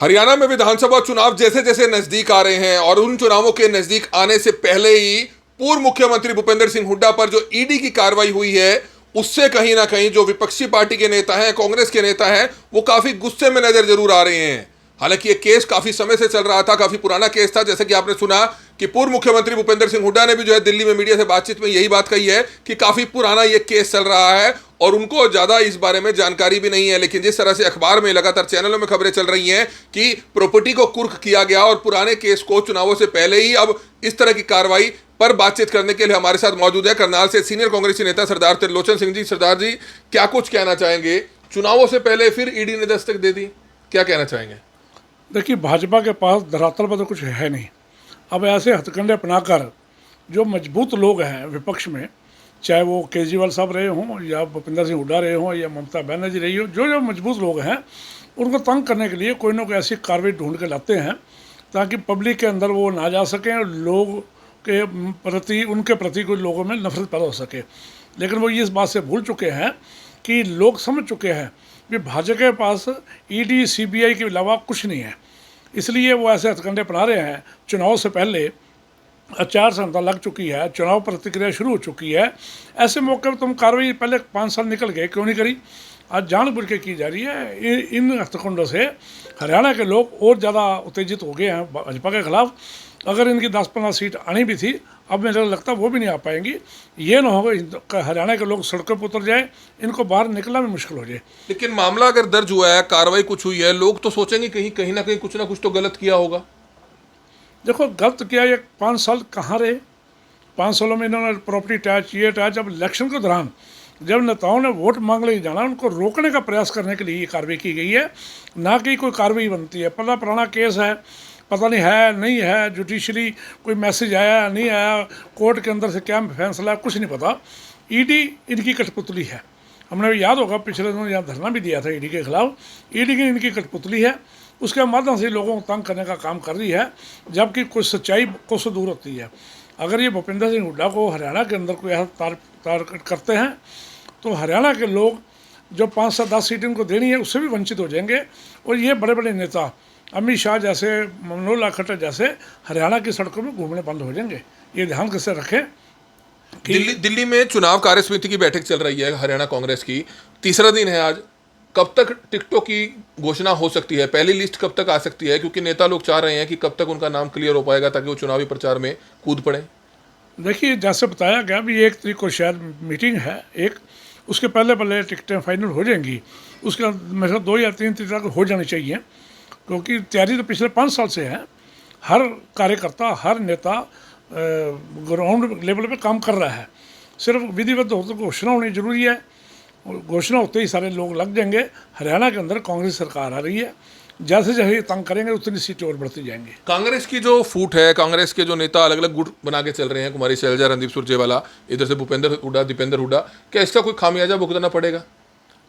हरियाणा में विधानसभा चुनाव जैसे जैसे नजदीक आ रहे हैं और उन चुनावों के नजदीक आने से पहले ही पूर्व मुख्यमंत्री भूपेंद्र सिंह हुड्डा पर जो ईडी की कार्रवाई हुई है, उससे कहीं ना कहीं जो विपक्षी पार्टी के नेता हैं, कांग्रेस के नेता हैं, वो काफी गुस्से में नजर जरूर आ रहे हैं। हालांकि ये केस काफी समय से चल रहा था, काफी पुराना केस था। जैसे कि आपने सुना कि पूर्व मुख्यमंत्री भूपेंद्र सिंह हुड्डा ने भी जो है दिल्ली में मीडिया से बातचीत में यही बात कही है कि काफी पुराना ये केस चल रहा है और उनको ज्यादा इस बारे में जानकारी भी नहीं है। लेकिन जिस तरह से अखबार में लगातार चैनलों में खबरें चल रही हैं कि प्रॉपर्टी को कुर्क किया गया और पुराने केस को चुनावों से पहले ही अब इस तरह की कार्रवाई पर बातचीत करने के लिए हमारे साथ मौजूद है करनाल से सीनियर कांग्रेसी नेता सरदार त्रिलोचन सिंह जी। सरदार जी, क्या कुछ कहना चाहेंगे? चुनावों से पहले फिर ईडी ने दस्तक दे दी, क्या कहना चाहेंगे? देखिए, भाजपा के पास धरातल पर तो कुछ है नहीं। अब ऐसे हथकंडे अपनाकर जो मजबूत लोग हैं विपक्ष में, चाहे वो केजरीवाल साहब रहे हों या भूपेंद्र सिंह हुड्डा रहे हों या ममता बनर्जी रही हो, जो जो मजबूत लोग हैं उनको तंग करने के लिए कोई ना कोई ऐसी कार्रवाई ढूंढ के लाते हैं ताकि पब्लिक के अंदर वो ना जा सकें और लोग के प्रति, उनके प्रति कोई लोगों में नफरत पैदा हो सके। लेकिन वो इस बात से भूल चुके हैं कि लोग समझ चुके हैं कि भाजपा के पास ईडी सीबीआई के अलावा कुछ नहीं है। इसलिए वो ऐसे हथकंडे अपना रहे हैं। चुनाव से पहले आचार संहिता लग चुकी है, चुनाव प्रतिक्रिया शुरू हो चुकी है। ऐसे मौके पर तुम कार्रवाई पहले 5 साल निकल गए, क्यों नहीं करी? आज जानबूझ के की जा रही है। इन हथकंडों से हरियाणा के लोग और ज़्यादा उत्तेजित हो गए हैं भाजपा के खिलाफ। अगर इनकी 10-15 सीट आनी भी थी, अब मुझे लगता है वो भी नहीं आ पाएंगी। ये ना होगा हरियाणा के लोग सड़कों पर उतर जाए, इनको बाहर निकलना भी मुश्किल हो जाए। लेकिन मामला अगर दर्ज हुआ है, कार्रवाई कुछ हुई है, लोग तो सोचेंगे कहीं ना कुछ तो गलत किया होगा। देखो, गलत किया, ये 5 साल कहाँ रहे? 5 सालों में इन्होंने प्रॉपर्टी टैक्स, ये टैक्स, अब इलेक्शन के दौरान जब नेताओं ने वोट मांगने जाना, उनको रोकने का प्रयास करने के लिए ये कार्रवाई की गई है, ना कि कोई कार्रवाई बनती है। पता पुराना केस है, पता नहीं है नहीं है, जुडिशरी कोई मैसेज आया नहीं आया, कोर्ट के अंदर से क्या फैसला, कुछ नहीं पता। ईडी इनकी कठपुतली है। हमने याद होगा पिछले दिनों यहाँ धरना भी दिया था ईडी के खिलाफ। ईडी की इनकी कठपुतली है, उसके माध्यम से लोगों को तंग करने का काम कर रही है, जबकि कुछ सच्चाई को से दूर होती है। अगर ये भूपेंद्र सिंह हुड्डा को हरियाणा के अंदर कोई ऐसा टारगेट करते हैं तो हरियाणा के लोग जो 5 से 10 सीटें उनको देनी है उससे भी वंचित हो जाएंगे। और ये बड़े बड़े नेता अमित शाह जैसे, मनोहर लाल खट्टर जैसे हरियाणा की सड़कों में घूमने बंद हो जाएंगे। ये ध्यान कैसे रखें कि दिल्ली में चुनाव कार्य समिति की बैठक चल रही है हरियाणा कांग्रेस की, तीसरा दिन है आज। कब तक टिकटों की घोषणा हो सकती है? पहली लिस्ट कब तक आ सकती है? क्योंकि नेता लोग चाह रहे हैं कि कब तक उनका नाम क्लियर हो पाएगा ताकि वो चुनावी प्रचार में कूद पड़े। देखिए, जैसे बताया गया भी 1 तारीख को शायद मीटिंग है एक, उसके पहले टिकटें फाइनल हो जाएंगी। उसके मेरे 2 या 3 तारीख तक हो जानी चाहिए, क्योंकि तैयारी तो पिछले 5 साल से है। हर कार्यकर्ता, हर नेता ग्राउंड लेवल पे काम कर रहा है। सिर्फ विधिवत हो तो घोषणा होनी जरूरी है, घोषणा होते ही सारे लोग लग जाएंगे। हरियाणा के अंदर कांग्रेस सरकार आ रही है, जैसे जैसे ये तंग करेंगे उतनी सीटें और बढ़ती जाएंगी। कांग्रेस की जो फूट है, कांग्रेस के जो नेता अलग अलग गुट बना के चल रहे हैं, कुमारी शैलजा, रणदीप सुरजेवाला, इधर से भूपेंद्र हुड्डा, दीपेंद्र हुड्डा, क्या इसका कोई खामियाजा भुगतना पड़ेगा?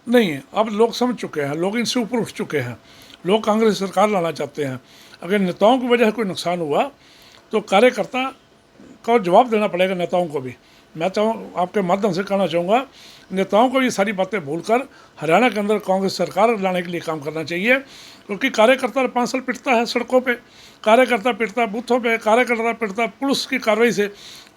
नहीं, अब लोग समझ चुके हैं, लोग इनसे ऊपर उठ चुके हैं। लोग कांग्रेस सरकार लाना चाहते हैं। अगर नेताओं की वजह से कोई नुकसान हुआ तो कार्यकर्ता को जवाब देना पड़ेगा, नेताओं को भी। मैं आपके माध्यम से कहना चाहूँगा, नेताओं को ये सारी बातें भूलकर हरियाणा के अंदर कांग्रेस सरकार लाने के लिए काम करना चाहिए। क्योंकि कार्यकर्ता 5 साल पिटता है सड़कों पे, कार्यकर्ता पिटता है बूथों पे, कार्यकर्ता पिटता है पुलिस की कार्रवाई से।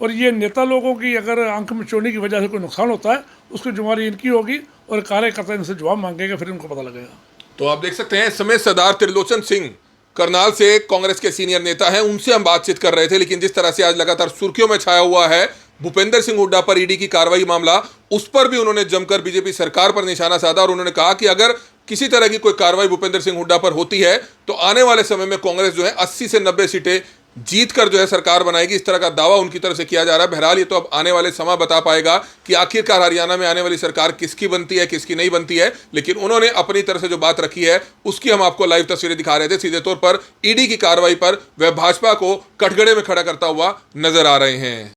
और ये नेता लोगों की अगर आंख में चोरी की वजह से कोई नुकसान होता है, उसकी जिम्मेदारी इनकी होगी और कार्यकर्ता इनसे जवाब मांगेगा, फिर इनको पता लगेगा। तो आप देख सकते हैं, इस समय सरदार त्रिलोचन सिंह करनाल से कांग्रेस के सीनियर नेता हैं, उनसे हम बातचीत कर रहे थे। लेकिन जिस तरह से आज लगातार सुर्खियों में छाया हुआ है भूपेंद्र सिंह हुड्डा पर ईडी की कार्रवाई मामला, उस पर भी उन्होंने जमकर बीजेपी सरकार पर निशाना साधा और उन्होंने कहा कि अगर किसी तरह की कोई कार्रवाई भूपेंद्र सिंह हुड्डा पर होती है तो आने वाले समय में कांग्रेस जो है 80 से 90 सीटें जीत कर जो है सरकार बनाएगी। इस तरह का दावा उनकी तरफ से किया जा रहा है। बहरहाल ये तो अब आने वाले समय बता पाएगा कि आखिरकार हरियाणा में आने वाली सरकार किसकी बनती है, किसकी नहीं बनती है। लेकिन उन्होंने अपनी तरफ से जो बात रखी है उसकी हम आपको लाइव तस्वीरें दिखा रहे थे। सीधे तौर पर ईडी की कार्रवाई पर वह भाजपा को कटघरे में खड़ा करता हुआ नजर आ रहे हैं।